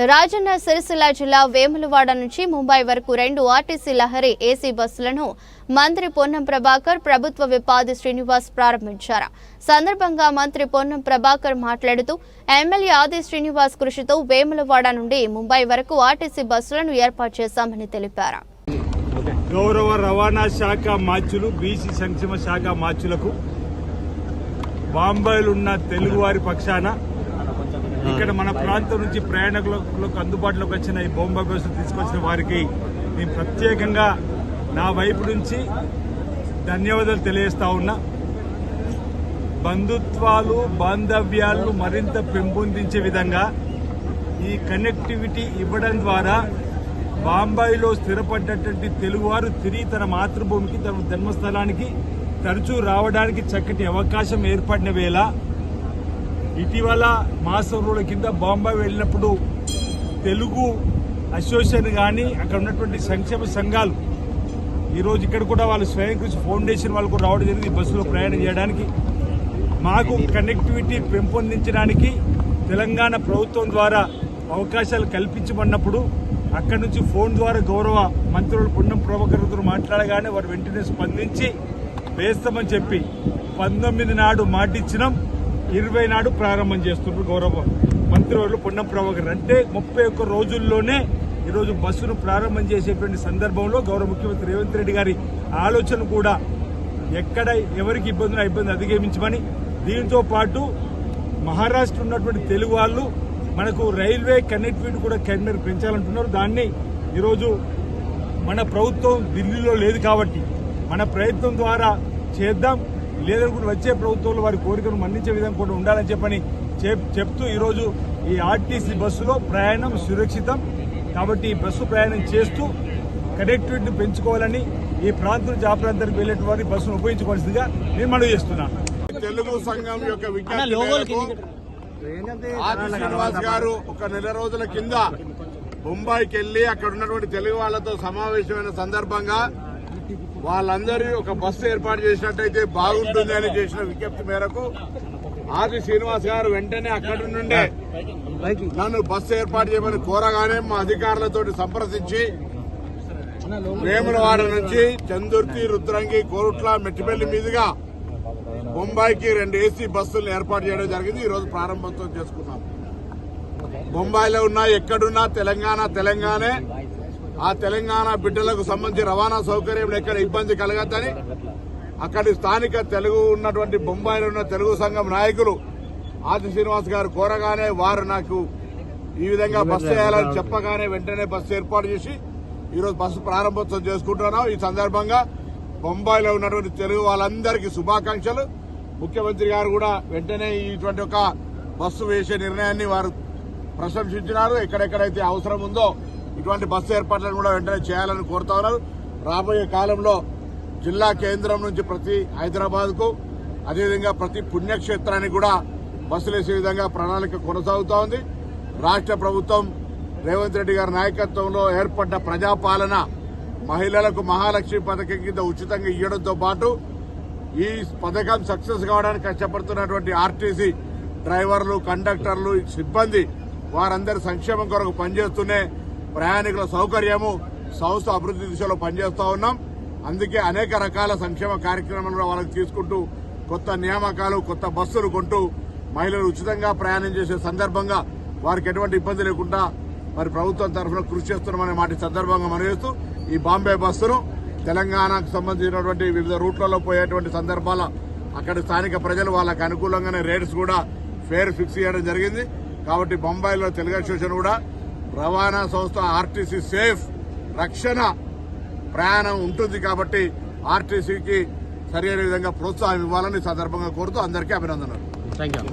రాజన్న సిరిసిల్ల జిల్లా వేములవాడ నుంచి ముంబై వరకు 2 ఆర్టీసీ లహరి ఏసీ బస్సులను మంత్రి పొన్నం ప్రభాకర్ ప్రభుత్వ విపాది శ్రీనివాస్ ప్రారంభించారు. సందర్భంగా మంత్రి పొన్నం ప్రభాకర్ మాట్లాడుతూ ఎమ్మెల్యే ఆది శ్రీనివాస్ కృషితో వేములవాడ నుండి ముంబై వరకు ఆర్టీసీ బస్సులను ఏర్పాటు చేశామని తెలిపారు. గౌరవ రవాణా శాఖ మార్చులు బీసీ సంక్షేమ శాఖ మార్చులకు బాంబేలో ఉన్న తెలుగువారి పక్షాన ఇక్కడ మన ప్రాంతం నుంచి ప్రయాణికులకు అందుబాటులోకి వచ్చిన ఈ బొంబాయి బస్సులు తీసుకొచ్చిన వారికి నేను ప్రత్యేకంగా నా వైపు నుంచి ధన్యవాదాలు తెలియజేస్తా ఉన్నా. బంధుత్వాలు బాంధవ్యాలను మరింత పెంపొందించే విధంగా ఈ కనెక్టివిటీ ఇవ్వడం ద్వారా బాంబాయిలో స్థిరపడ్డటువంటి తెలుగువారు తిరిగి తన మాతృభూమికి తన జన్మస్థలానికి తరచూ రావడానికి చక్కటి అవకాశం ఏర్పడిన వేళ ఇటీవల మాసం రోజుల కింద బాంబాయి వెళ్ళినప్పుడు తెలుగు అసోసియేషన్ కానీ అక్కడ ఉన్నటువంటి సంక్షేమ సంఘాలు ఈరోజు ఇక్కడ కూడా వాళ్ళు స్వయం కృషి ఫౌండేషన్ వాళ్ళు కూడా రావడం జరిగింది. బస్సులో ప్రయాణం చేయడానికి మాకు కనెక్టివిటీ పెంపొందించడానికి తెలంగాణ ప్రభుత్వం ద్వారా అవకాశాలు కల్పించమన్నప్పుడు అక్కడి నుంచి ఫోన్ ద్వారా గౌరవ మంత్రులు పొన్నం ప్రభాకర్తో మాట్లాడగానే వారు వెంటనే స్పందించి వేస్తామని చెప్పి 19 నాడు మాటిచ్చినాం. 20 నాడు ప్రారంభం చేస్తున్నారు గౌరవ మంత్రివర్యులు పొన్నం ప్రభాకర్. అంటే 31 రోజుల్లోనే ఈరోజు బస్సును ప్రారంభం చేసేటువంటి సందర్భంలో గౌరవ ముఖ్యమంత్రి రేవంత్ రెడ్డి గారి ఆలోచన కూడా ఎక్కడ ఎవరికి ఇబ్బంది అధిగమించమని, దీంతో పాటు మహారాష్ట్ర ఉన్నటువంటి తెలుగు వాళ్ళు మనకు రైల్వే కనెక్టివిటీ కూడా పెంచాలంటున్నారు. దాన్ని ఈరోజు మన ప్రభుత్వం ఢిల్లీలో లేదు కాబట్టి మన ప్రయత్నం ద్వారా చేద్దాం, లేదనుకుంటే వచ్చే ప్రభుత్వంలో వారి కోరికను మన్నించే విధంగా కూడా ఉండాలని చెప్పని చెప్తూ ఈరోజు ఈ ఆర్టీసీ బస్సులో ప్రయాణం సురక్షితం కాబట్టి ఈ బస్సు ప్రయాణం చేస్తూ కనెక్టివిటీని పెంచుకోవాలని ఈ ప్రాంతం నుంచి ఆ ప్రాంతానికి వెళ్లేటువంటి బస్సును ఉపయోగించుకోవాల్సిందిగా నేను మనవి చేస్తున్నాను. తెలుగు సంఘం యొక్క విజ్ఞప్తి ఆది శ్రీనివాస్ గారు ఒక నెల రోజుల కింద ముంబైకి వెళ్లి అక్కడ ఉన్నటువంటి తెలుగు వాళ్లతో సమావేశమైన సందర్భంగా వాళ్ళందరూ ఒక బస్సు ఏర్పాటు చేసినట్టయితే బాగుంటుంది అని చేసిన విజ్ఞప్తి మేరకు ఆది శ్రీనివాస్ గారు వెంటనే అక్కడి నుండే నన్ను బస్సు ఏర్పాటు చేయమని కోరగానే మా అధికారులతో సంప్రదించి వేములవాడ నుంచి చందుర్తి, రుద్రంగి, కోరుట్ల, మెట్టిపల్లి మీదుగా ముంబైకి 2 ఏసీ బస్సులను ఏర్పాటు చేయడం జరిగింది. ఈ రోజు ప్రారంభోత్సవం చేసుకున్నాం. ముంబైలో ఉన్న ఎక్కడున్నా తెలంగాణే. ఆ తెలంగాణ బిడ్డలకు సంబంధించి రవాణా సౌకర్యం ఎక్కడ ఇబ్బంది కలగద్దని అక్కడి స్థానిక తెలుగు ఉన్నటువంటి ముంబైలో ఉన్న తెలుగు సంఘం నాయకులు ఆది శ్రీనివాస్ గారు కోరగానే వారు నాకు ఈ విధంగా బస్సు చేయాలని చెప్పగానే వెంటనే బస్సు ఏర్పాటు చేసి ఈరోజు బస్సు ప్రారంభోత్సవం చేసుకుంటున్నాం. ఈ సందర్భంగా ముంబైలో ఉన్నటువంటి తెలుగు వాళ్ళందరికీ శుభాకాంక్షలు. ముఖ్యమంత్రి గారు కూడా వెంటనే ఇటువంటి ఒక బస్సు వేసే నిర్ణయాన్ని వారు ప్రశంసించినారు. ఎక్కడెక్కడైతే అవసరం ఉందో ఇటువంటి బస్సు ఏర్పాట్లను కూడా వెంటనే చేయాలని కోరుతా ఉన్నారు. రాబోయే కాలంలో జిల్లా కేంద్రం నుంచి ప్రతి హైదరాబాద్ కు అదేవిధంగా ప్రతి పుణ్యక్షేత్రానికి కూడా బస్సులు వేసే విధంగా ప్రణాళిక కొనసాగుతా ఉంది. రాష్ట్ర ప్రభుత్వం రేవంత్ రెడ్డి గారి నాయకత్వంలో ఏర్పడ్డ ప్రజాపాలన మహిళలకు మహాలక్ష్మి పథకం కింద ఉచితంగా ఇవ్వడంతో పాటు ఈ పథకం సక్సెస్ కావడానికి కష్టపడుతున్నటువంటి ఆర్టీసీ డ్రైవర్లు, కండక్టర్లు, సిబ్బంది వారందరి సంక్షేమం కొరకు పనిచేస్తూనే ప్రయాణికుల సౌకర్యము, సంస్థ అభివృద్ది దిశలో పనిచేస్తూ ఉన్నాం. అందుకే అనేక రకాల సంక్షేమ కార్యక్రమాలు వాళ్ళకి తీసుకుంటూ కొత్త నియామకాలు, కొత్త బస్సులు కొంటూ మహిళలు ఉచితంగా ప్రయాణం చేసే సందర్భంగా వారికి ఎటువంటి ఇబ్బంది లేకుండా మరి ప్రభుత్వం తరఫున కృషి చేస్తున్నామనే మాట సందర్భంగా మనం చేస్తూ ఈ బాంబే బస్సును తెలంగాణకు సంబంధించినటువంటి వివిధ రూట్లలో పోయేటువంటి సందర్భాల అక్కడి స్థానిక ప్రజలు వాళ్ళకు అనుకూలంగానే రేట్స్ కూడా ఫేర్ ఫిక్స్ చేయడం జరిగింది. కాబట్టి బొంబాయిలో తెలుగు అసోసియేషన్ కూడా రవాణా సంస్థ ఆర్టీసీ సేఫ్ రక్షణ ప్రయాణం ఉంటుంది కాబట్టి ఆర్టీసీకి సరైన విధంగా ప్రోత్సాహం ఇవ్వాలని సందర్భంగా కోరుతూ అందరికీ అభినందనలు.